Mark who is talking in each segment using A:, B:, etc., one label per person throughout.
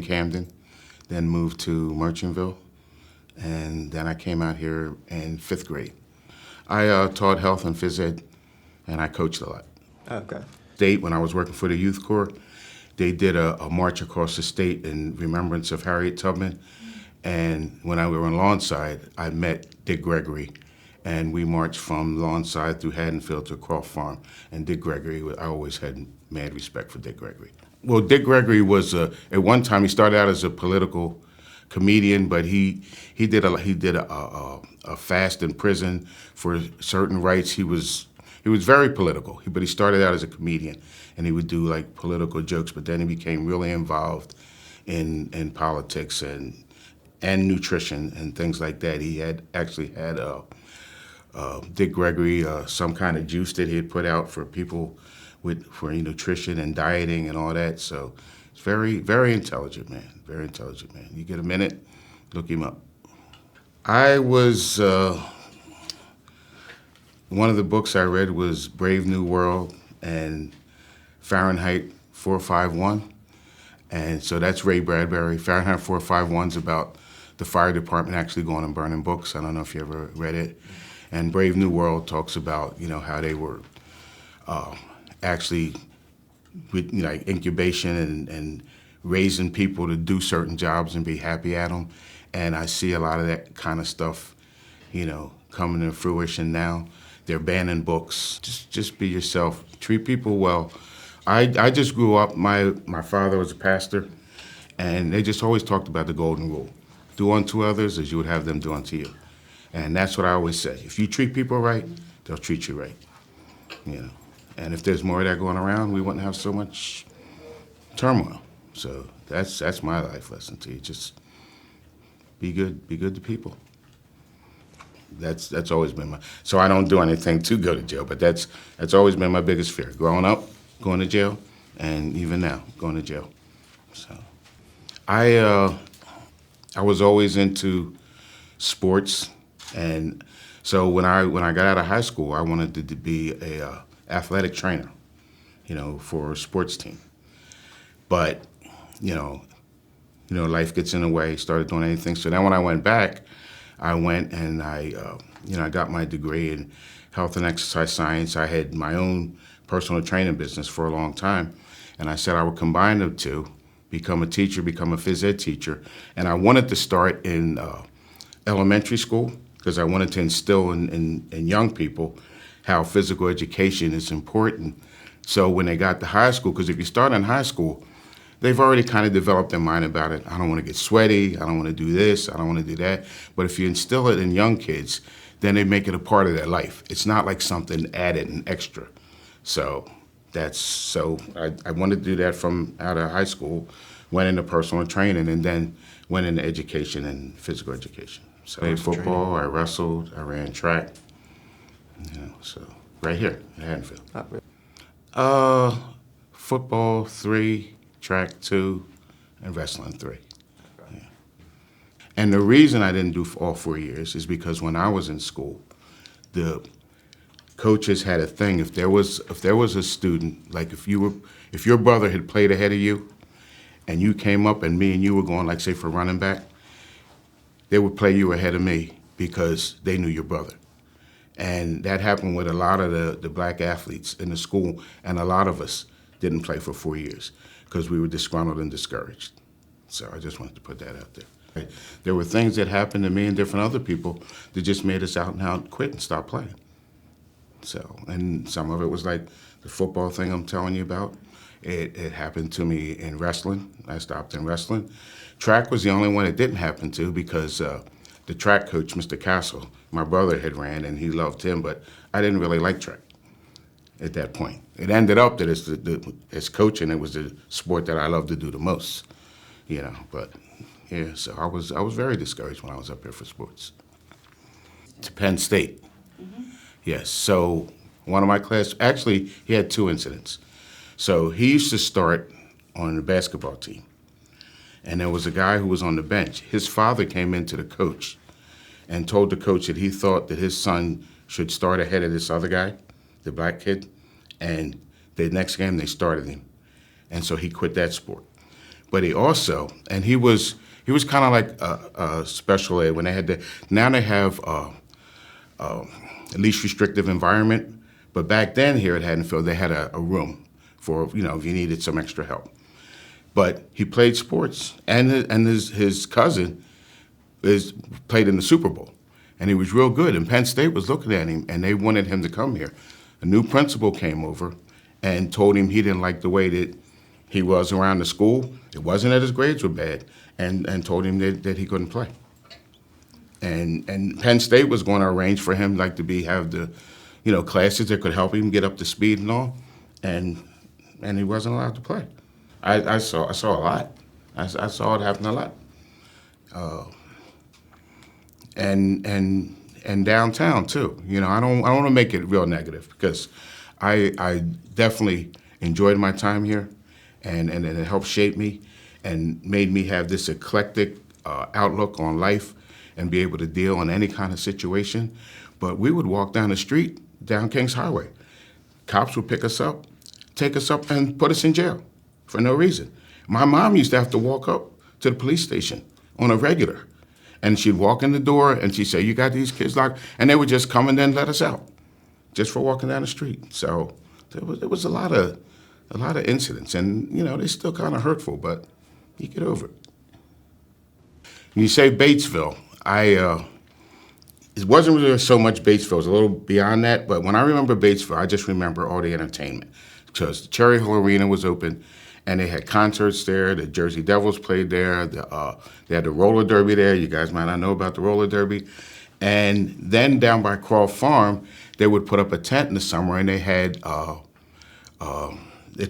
A: in Camden, then moved to Merchantville, and then I came out here in 5th grade. I taught health and phys ed, and I coached a lot.
B: Okay.
A: State, when I was working for the Youth Corps, they did a march across the state in remembrance of Harriet Tubman. And when we were on Lawnside, I met Dick Gregory, and we marched from Lawnside through Haddonfield to Croft Farm. And Dick Gregory, I always had mad respect for Dick Gregory. Well, Dick Gregory was, at one time, he started out as a political comedian, but he did a fast in prison for certain rights. He was very political, but he started out as a comedian, and he would do like political jokes, but then he became really involved in politics and nutrition and things like that. He had Dick Gregory, some kind of juice that he had put out for people for nutrition and dieting and all that. So it's very, very intelligent man, very intelligent man. You get a minute, look him up. I was, one of the books I read was Brave New World and Fahrenheit 451. And so that's Ray Bradbury. Fahrenheit 451 is about the fire department actually going and burning books. I don't know if you ever read it. And Brave New World talks about, how they were actually with like incubation and raising people to do certain jobs and be happy at them. And I see a lot of that kind of stuff, coming to fruition now. They're banning books. Just be yourself. Treat people well. I just grew up, my father was a pastor, and they just always talked about the golden rule. Do unto others as you would have them do unto you. And that's what I always say. If you treat people right, they'll treat you right. And if there's more of that going around, we wouldn't have so much turmoil. So that's my life lesson to you. Just be good to people. That's always been so I don't do anything to go to jail, but that's always been my biggest fear. Growing up, going to jail, and even now, going to jail. So I was always into sports, and so when I got out of high school, I wanted to be a athletic trainer, for a sports team. But life gets in the way. Started doing anything. So then when I went back, I went and I got my degree in health and exercise science. I had my own personal training business for a long time, and I said I would combine the two, become a teacher, become a phys ed teacher. And I wanted to start in elementary school because I wanted to instill in young people how physical education is important. So when they got to high school, because if you start in high school, they've already kind of developed their mind about it. I don't want to get sweaty, I don't want to do this, I don't want to do that. But if you instill it in young kids, then they make it a part of their life. It's not like something added and extra. So I wanted to do that from out of high school, went into personal training, and then went into education and physical education. So I played football, I wrestled, I ran track. So right here in Haddonfield. Football 3, track 2, and wrestling 3. Yeah. And the reason I didn't do all 4 years is because when I was in school, the coaches had a thing. If there was a student, like if your brother had played ahead of you, and you came up and me and you were going, like say for running back, they would play you ahead of me because they knew your brother. And that happened with a lot of the black athletes in the school, and a lot of us didn't play for 4 years because we were disgruntled and discouraged. So I just wanted to put that out there. There were things that happened to me and different other people that just made us out and out quit and stop playing. So, and some of it was like the football thing I'm telling you about. It happened to me in wrestling. I stopped in wrestling. Track was the only one it didn't happen to because the track coach, Mr. Castle, my brother had ran and he loved him, but I didn't really like track at that point. It ended up that as coaching, it was the sport that I loved to do the most, but yeah, so I was very discouraged when I was up here for sports. To Penn State. Mm-hmm. Yes, so one of my class, actually he had 2 incidents. So he used to start on the basketball team. And there was a guy who was on the bench. His father came into the coach and told the coach that he thought that his son should start ahead of this other guy, the black kid. And the next game they started him. And so he quit that sport. but he also, and he was kind of like a special ed when they had now they have least restrictive environment, but back then here at Haddonfield, they had a room for, if you needed some extra help. But he played sports, and his cousin played in the Super Bowl, and he was real good. And Penn State was looking at him, and they wanted him to come here. A new principal came over and told him he didn't like the way that he was around the school. It wasn't that his grades were bad, and told him that he couldn't play. And Penn State was going to arrange for him have the classes that could help him get up to speed and all, and he wasn't allowed to play. I saw a lot. I saw it happen a lot. And downtown too. I don't want to make it real negative, because I definitely enjoyed my time here, and it helped shape me and made me have this eclectic outlook on life and be able to deal in any kind of situation. But we would walk down the street, down Kings Highway. Cops would pick us up, take us up, and put us in jail for no reason. My mom used to have to walk up to the police station on a regular. And she'd walk in the door and she'd say, "You got these kids locked?" And they would just come and then let us out, just for walking down the street. So there was a lot of incidents, and they're still kind of hurtful, but you get over it. When you say Batesville, it wasn't really so much Batesville. It was a little beyond that. But when I remember Batesville, I just remember all the entertainment, because the Cherry Hill Arena was open, and they had concerts there. The Jersey Devils played there. They had the roller derby there. You guys might not know about the roller derby. And then down by Croft Farm, they would put up a tent in the summer, and they had, it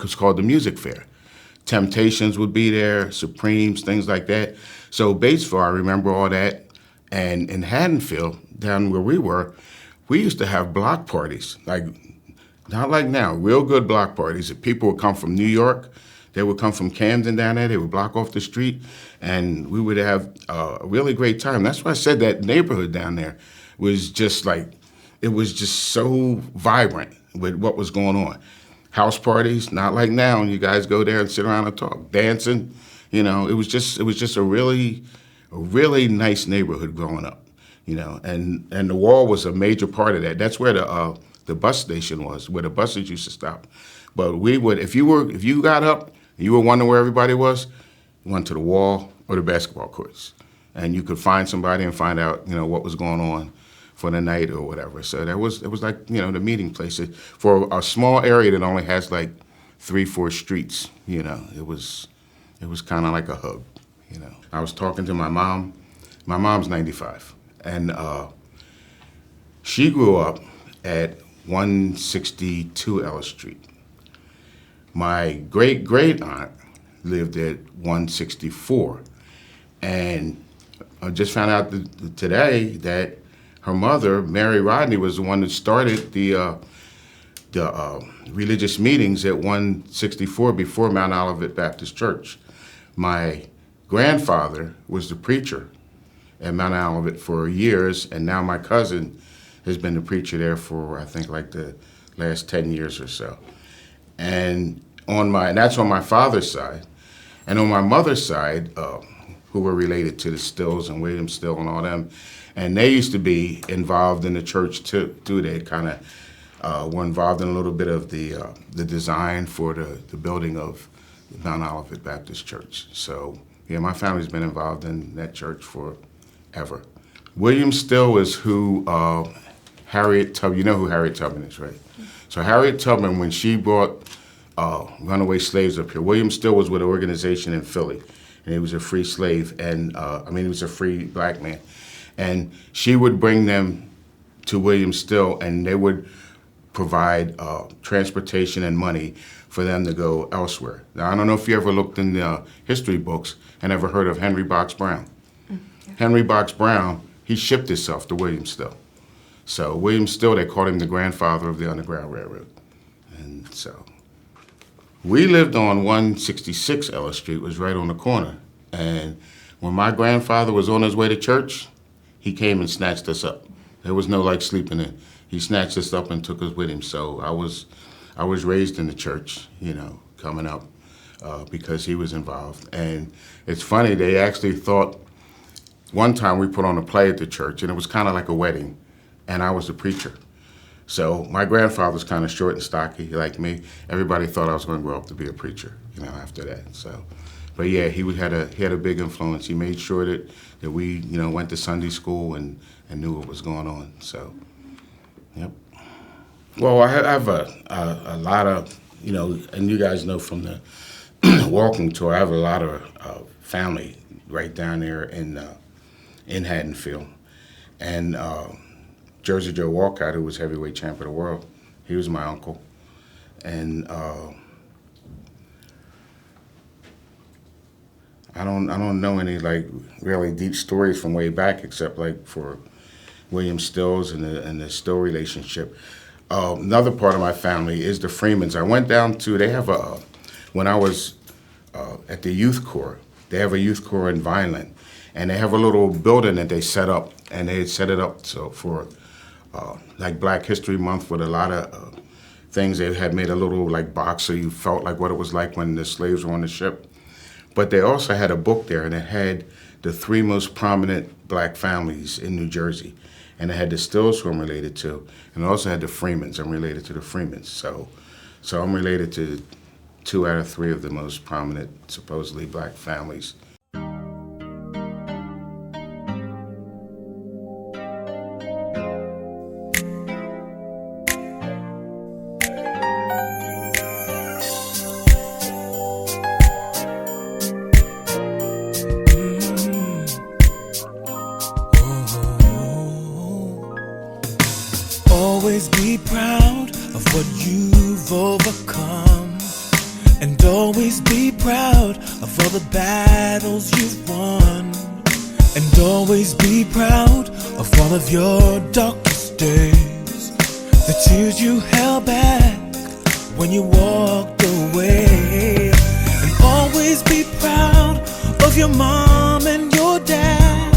A: was called the Music Fair. Temptations would be there, Supremes, things like that. So Batesville, I remember all that. And in Haddonfield, down where we used to have block parties, not like now, real good block parties. If people would come from New York, they would come from Camden down there, they would block off the street, and we would have a really great time. That's why I said that neighborhood down there was just it was just so vibrant with what was going on. House parties, not like now, and you guys go there and sit around and talk, dancing. It was just a really nice neighborhood growing up, and the wall was a major part of that. That's where the bus station was, where the buses used to stop. But we would, if you got up and you were wondering where everybody was, you went to the wall or the basketball courts, and you could find somebody and find out, what was going on for the night or whatever. So it was like, the meeting place for a small area that only has 3-4 streets. It was kind of like a hub. I was talking to my mom. My mom's 95, and she grew up at 162 Ellis Street. My great aunt lived at 164, and I just found out today that her mother, Mary Rodney, was the one that started the religious meetings at 164 before Mount Olivet Baptist Church. My grandfather was the preacher at Mount Olivet for years, and now my cousin has been the preacher there for, I think, the last 10 years or so. And that's on my father's side. And on my mother's side, who were related to the Stills and William Still and all them, and they used to be involved in the church too. They kind of were involved in a little bit of the design for the building of Mount Olivet Baptist Church. So yeah, my family's been involved in that church forever. William Still is who Harriet Tubman, you know who Harriet Tubman is, right? So Harriet Tubman, when she brought runaway slaves up here, William Still was with an organization in Philly, and he was a free slave, and he was a free black man. And she would bring them to William Still, and they would provide transportation and money for them to go elsewhere. Now, I don't know if you ever looked in the history books and ever heard of Henry Box Brown. Yeah. Henry Box Brown, he shipped himself to William Still. So William Still, they called him the grandfather of the Underground Railroad. And so we lived on 166 Ellis Street, was right on the corner. And when my grandfather was on his way to church, he came and snatched us up. There was no sleeping in. He snatched us up and took us with him. So I was raised in the church, coming up. because he was involved. And it's funny, they actually thought, one time we put on a play at the church, and it was kind of like a wedding, and I was the preacher. So my grandfather's kind of short and stocky, like me. Everybody thought I was going to grow up to be a preacher, after that. So, but yeah, he had a big influence. He made sure that we, went to Sunday school and knew what was going on. So, yep. Well, I have a lot of, and you guys know from the walking tour, I have a lot of family right down there in Haddonfield. And Jersey Joe Walcott, who was heavyweight champ of the world, he was my uncle. And I don't know any really deep stories from way back, except for William Stills and the Still relationship. Another part of my family is the Freemans. I went down to, they have when I was at the youth corps, they have a youth corps in Vineland, and they have a little building that they set up, and they had set it up for Black History Month with a lot of things. They had made a little box so you felt like what it was like when the slaves were on the ship. But they also had a book there, and it had the 3 most prominent black families in New Jersey. And it had the Stills, who I'm related to, and it also had the Freemans. I'm related to the Freemans. So I'm related to 2 out of 3 of the most prominent, supposedly black families.
B: Always be proud of what you've overcome, and always be proud of all the battles you've won, and always be proud of all of your darkest days, the tears you held back when you walked away, and always be proud of your mom and your dad,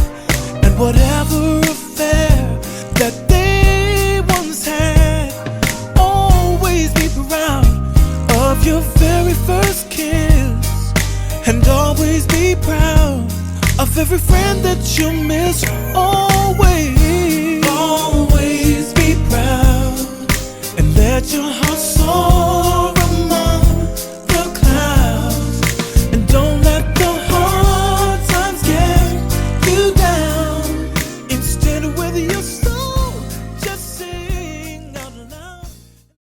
B: and whatever affair that they had. Always be proud of your very first kiss, and always be proud of every friend that you miss. Oh,